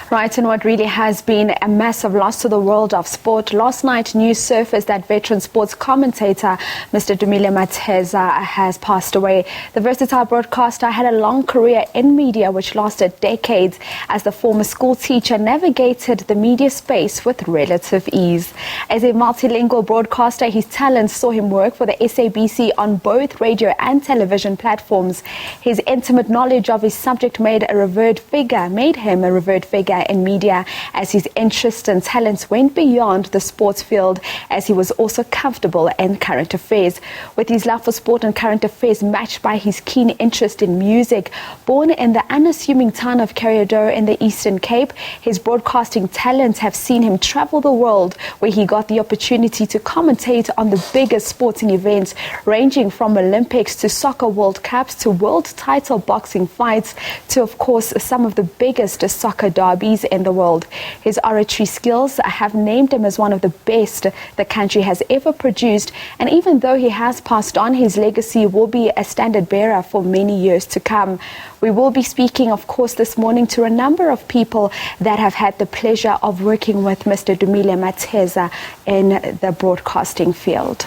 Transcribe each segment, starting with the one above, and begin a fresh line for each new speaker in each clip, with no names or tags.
Right, and what really has been a massive loss to the world of sport. Last night, news surfaced that veteran sports commentator Mr Dumile Mateza has passed away. The versatile broadcaster had a long career in media which lasted decades. As the former school teacher navigated the media space with relative ease. As a multilingual broadcaster, his talents saw him work for the SABC on both radio and television platforms. His intimate knowledge of his subject made him a revered figure in media, as his interests and talents went beyond the sports field, as he was also comfortable in current affairs. With his love for sport and current affairs matched by his keen interest in music, born in the unassuming town of Carriador in the Eastern Cape, his broadcasting talents have seen him travel the world, where he got the opportunity to commentate on the biggest sporting events, ranging from Olympics to soccer World Cups to world title boxing fights to, of course, some of the biggest soccer derbies in the world. His oratory skills have named him as one of the best the country has ever produced, and even though he has passed on, his legacy will be a standard bearer for many years to come. We will be speaking, of course, this morning to a number of people that have had the pleasure of working with Mr Dumile Mateza in the broadcasting field.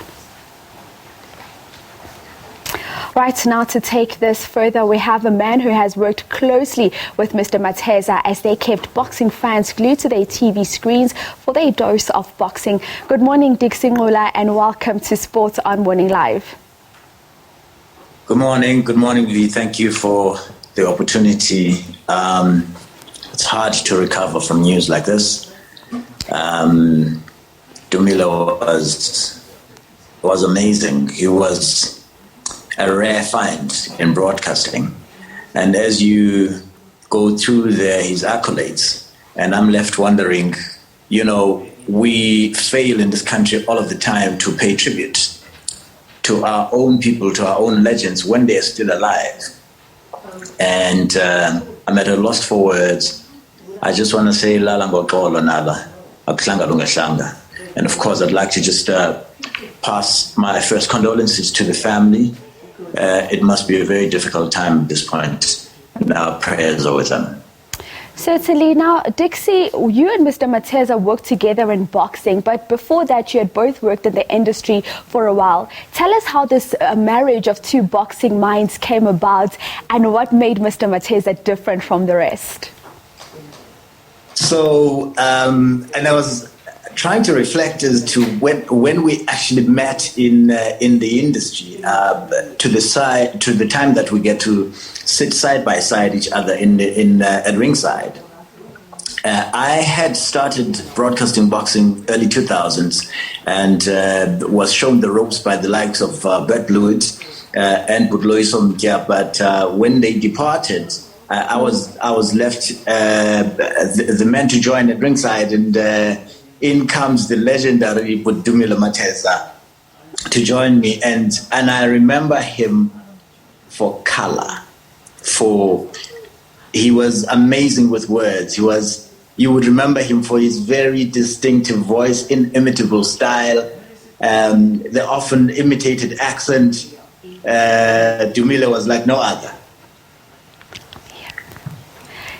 Right, now to take this further, we have a man who has worked closely with Mr Mateza as they kept boxing fans glued to their TV screens for their dose of boxing. Good morning, Dicksy Ngqula, and welcome to Sports on Morning Live.
Good morning, Lee. Thank you for the opportunity. It's hard to recover from news like this. Dumile was amazing. He was a rare find in broadcasting. And as you go through his accolades, and I'm left wondering, we fail in this country all of the time to pay tribute to our own people, to our own legends when they're still alive. And I'm at a loss for words. I just want to say, Lala Ngokolo Nala, Akuhlanga Lungahlanga. And of course, I'd like to just pass my first condolences to the family. It must be a very difficult time at this point. And our prayers are with them.
Certainly. Now, Dicksy, you and Mr Mateza worked together in boxing, but before that you had both worked in the industry for a while. Tell us how this marriage of two boxing minds came about and what made Mr Mateza different from the rest.
So, and I was trying to reflect as to when we actually met in the industry, to the time that we get to sit side by side each other at ringside. I had started broadcasting boxing early 2000s and was shown the ropes by the likes of Bert Bluid and Budloisom. But when they departed, I was left the man to join at ringside, and in comes the legendary Bra Dumile Mateza to join me, and I remember him for color. He was amazing with words. You would remember him for his very distinctive voice, inimitable style, the often imitated accent. Dumile was like no other.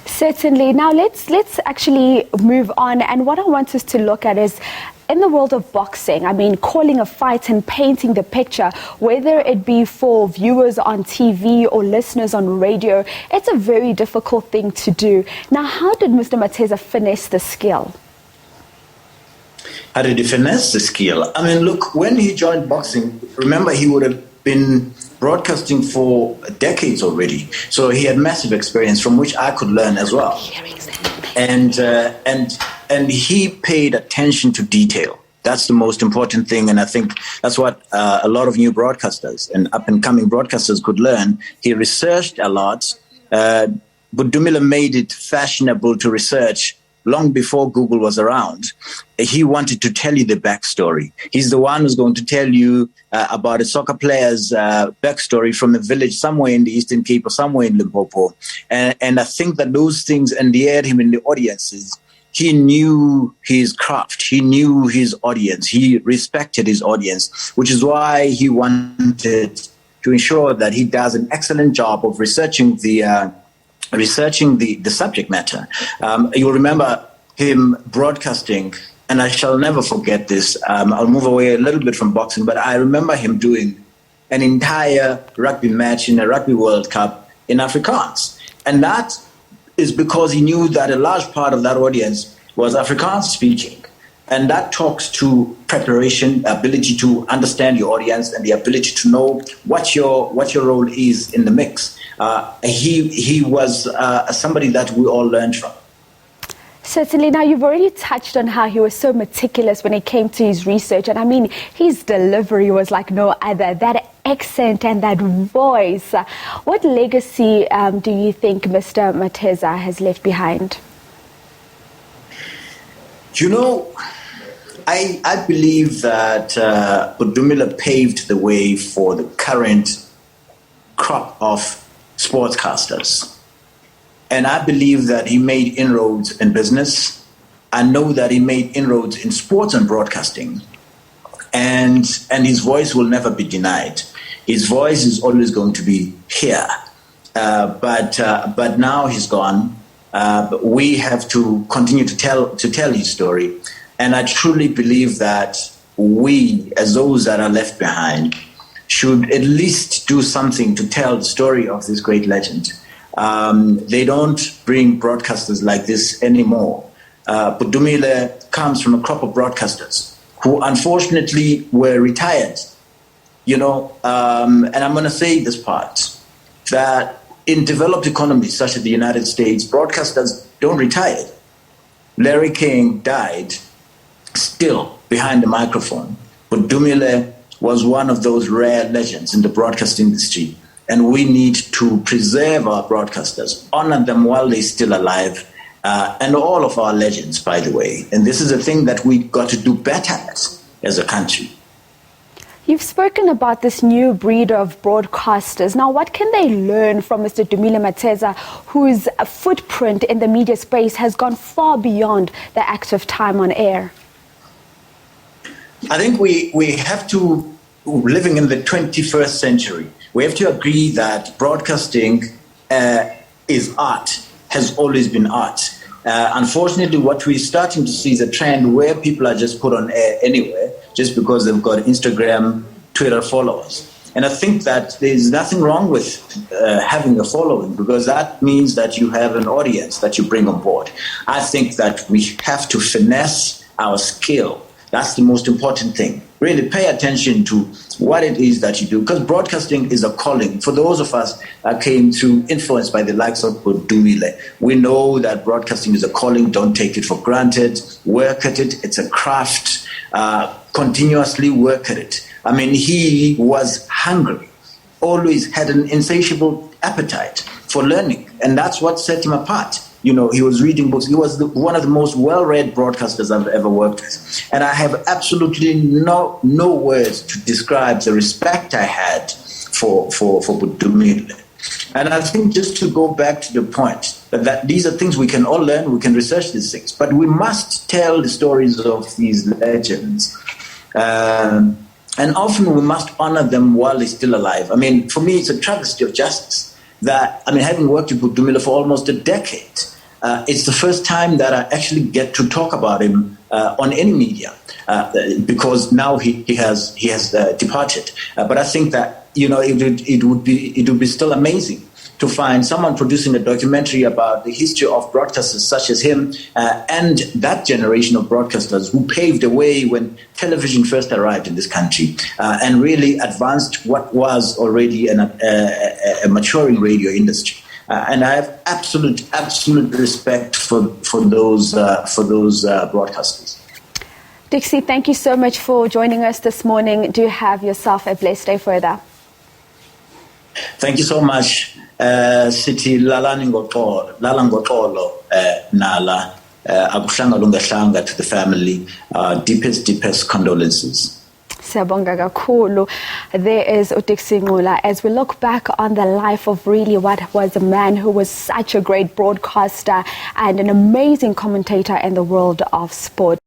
Certainly. Now let's actually move on, and what I want us to look at is, in the world of boxing, I mean, calling a fight and painting the picture, whether it be for viewers on TV or listeners on radio, it's a very difficult thing to do. Now, how did Mr Mateza finesse the skill?
How did he finesse the skill? I mean, look, when he joined boxing, remember, he would have been broadcasting for decades already. So he had massive experience from which I could learn as well. And he paid attention to detail. That's the most important thing. And I think that's what a lot of new broadcasters and up-and-coming broadcasters could learn. He researched a lot, but Dumile made it fashionable to research long before Google was around. He wanted to tell you the backstory. He's the one who's going to tell you about a soccer player's backstory from a village somewhere in the Eastern Cape or somewhere in Limpopo. And I think that those things endeared him in the audiences. He knew his craft. He knew his audience. He respected his audience, which is why he wanted to ensure that he does an excellent job of researching the researching the subject matter, you'll remember him broadcasting, and I shall never forget this. I'll move away a little bit from boxing, but I remember him doing an entire rugby match in a Rugby World Cup in Afrikaans. And that is because he knew that a large part of that audience was Afrikaans speaking. And that talks to preparation, ability to understand your audience, and the ability to know what your role is in the mix. He was somebody that we all learned from.
Certainly. Now, you've already touched on how he was so meticulous when it came to his research. And I mean, his delivery was like no other. That accent and that voice. What legacy do you think Mr. Mateza has left behind?
You know, I believe that Bra Dumile paved the way for the current crop of sportscasters. And I believe that he made inroads in business. I know that he made inroads in sports and broadcasting. And his voice will never be denied. His voice is always going to be here. But now he's gone. We have to continue to tell his story. And I truly believe that we, as those that are left behind, should at least do something to tell the story of this great legend. They don't bring broadcasters like this anymore. Bra Dumile comes from a crop of broadcasters who unfortunately were retired. You know, and I'm going to say this part, that in developed economies such as the United States, broadcasters don't retire. Larry King died still behind the microphone. But Dumile was one of those rare legends in the broadcast industry. And we need to preserve our broadcasters, honor them while they're still alive, and all of our legends, by the way. And this is a thing that we've got to do better at as a country.
You've spoken about this new breed of broadcasters. Now, what can they learn from Mr. Dumile Mateza, whose footprint in the media space has gone far beyond the active time on air?
I think we have to, living in the 21st century, we have to agree that broadcasting is art, has always been art. Unfortunately, what we're starting to see is a trend where people are just put on air anywhere just because they've got Instagram, Twitter followers. And I think that there's nothing wrong with having a following, because that means that you have an audience that you bring on board. I think that we have to finesse our skill. That's the most important thing. Really pay attention to what it is that you do, because broadcasting is a calling. For those of us that came through influenced by the likes of Bra Dumile, we know that broadcasting is a calling. Don't take it for granted. Work at it. It's a craft. Continuously work at it. I mean, he was hungry, always had an insatiable appetite for learning, and that's what set him apart. You know, he was reading books. He was one of the most well-read broadcasters I've ever worked with. And I have absolutely no words to describe the respect I had for Bra Dumile. And I think just to go back to the point that these are things we can all learn, we can research these things, but we must tell the stories of these legends. And often we must honor them while they're still alive. I mean, for me, it's a travesty of justice. That, I mean, having worked with Bra Dumile for almost a decade, it's the first time that I actually get to talk about him on any media, because now he has departed. But I think that, you know, it would be still amazing to find someone producing a documentary about the history of broadcasters such as him and that generation of broadcasters who paved the way when television first arrived in this country and really advanced what was already a maturing radio industry. And I have absolute respect for those broadcasters.
Dicksy, thank you so much for joining us this morning. Do have yourself a blessed day further.
Thank you so much. Sithi lalani ngoxolo nala akuhlanga lungehlanga to the family. Deepest condolences.
Siyabonga kakhulu. There is Dicksy Ngqula. As we look back on the life of really what was a man who was such a great broadcaster and an amazing commentator in the world of sport.